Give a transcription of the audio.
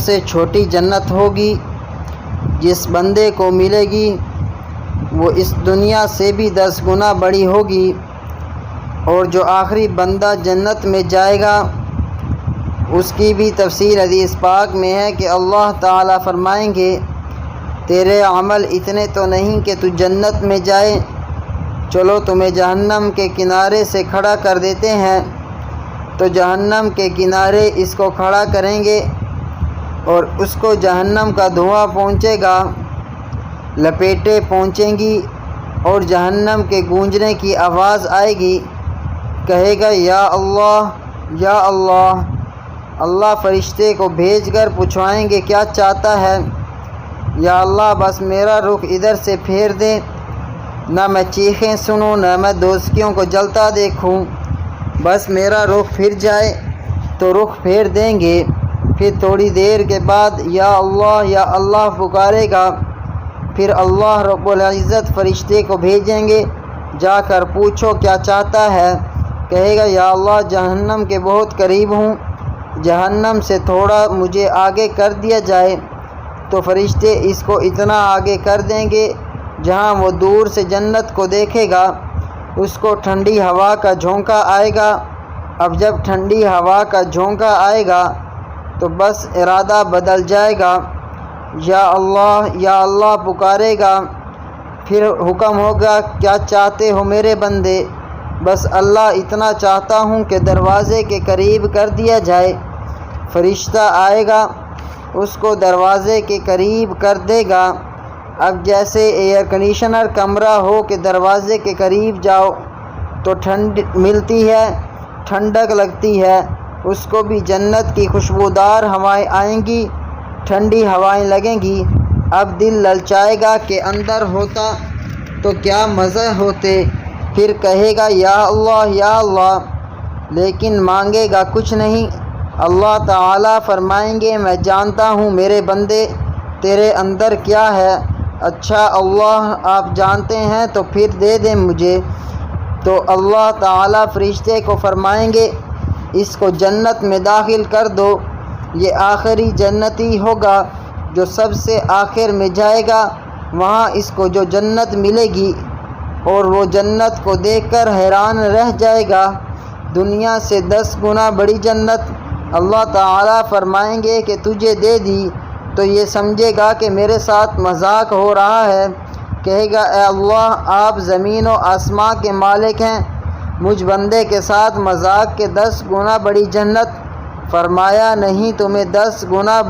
سے چھوٹی جنت ہوگی جس بندے کو ملے گی وہ اس دنیا سے بھی 10 گنا بڑی ہوگی، اور جو آخری بندہ جنت میں جائے گا اس کی بھی تفسیر حدیث پاک میں ہے کہ اللہ تعالیٰ فرمائیں گے تیرے عمل اتنے تو نہیں کہ تو جنت میں جائے، چلو تمہیں جہنم کے کنارے سے کھڑا کر دیتے ہیں۔ تو جہنم کے کنارے اس کو کھڑا کریں گے اور اس کو جہنم کا دھواں پہنچے گا، لپیٹیں پہنچیں گی اور جہنم کے گونجنے کی آواز آئے گی، کہے گا یا اللہ یا اللہ۔ اللہ فرشتے کو بھیج کر پوچھوائیں گے کیا چاہتا ہے؟ یا اللہ بس میرا رخ ادھر سے پھیر دے، نہ میں چیخیں سنوں نہ میں دوزخیوں کو جلتا دیکھوں، بس میرا رخ پھر جائے تو رخ پھیر دیں گے۔ پھر تھوڑی دیر کے بعد یا اللہ پکارے گا، پھر اللہ رب العزت فرشتے کو بھیجیں گے جا کر پوچھو کیا چاہتا ہے؟ کہے گا یا اللہ جہنم کے بہت قریب ہوں، جہنم سے تھوڑا مجھے آگے کر دیا جائے۔ تو فرشتے اس کو اتنا آگے کر دیں گے جہاں وہ دور سے جنت کو دیکھے گا، اس کو ٹھنڈی ہوا کا جھونکا آئے گا۔ اب جب ٹھنڈی ہوا کا جھونکا آئے گا تو بس ارادہ بدل جائے گا، یا اللہ پکارے گا، پھر حکم ہوگا کیا چاہتے ہو میرے بندے؟ بس اللہ اتنا چاہتا ہوں کہ دروازے کے قریب کر دیا جائے۔ فرشتہ آئے گا اس کو دروازے کے قریب کر دے گا۔ اب جیسے ایئر کنڈیشنر کمرہ ہو کہ دروازے کے قریب جاؤ تو ٹھنڈ ملتی ہے، ٹھنڈک لگتی ہے، اس کو بھی جنت کی خوشبودار ہوائیں آئیں گی، ٹھنڈی ہوائیں لگیں گی۔ اب دل للچائے گا کہ اندر ہوتا تو کیا مزے ہوتے، پھر کہے گا یا اللہ، لیکن مانگے گا کچھ نہیں۔ اللہ تعالیٰ فرمائیں گے میں جانتا ہوں میرے بندے تیرے اندر کیا ہے، اچھا اللہ آپ جانتے ہیں تو پھر دے دیں مجھے۔ تو اللہ تعالیٰ فرشتے کو فرمائیں گے اس کو جنت میں داخل کر دو، یہ آخری جنتی ہوگا جو سب سے آخر میں جائے گا، وہاں اس کو جو جنت ملے گی اور وہ جنت کو دیکھ کر حیران رہ جائے گا، دنیا سے 10 گنا بڑی جنت۔ اللہ تعالیٰ فرمائیں گے کہ تجھے دے دی تو یہ سمجھے گا کہ میرے ساتھ مذاق ہو رہا ہے، کہے گا اے اللہ آپ زمین و آسمان کے مالک ہیں، مجھ بندے کے ساتھ مذاق کے 10 گنا بڑی جنت، فرمایا نہیں تمہیں 10 گنا بڑی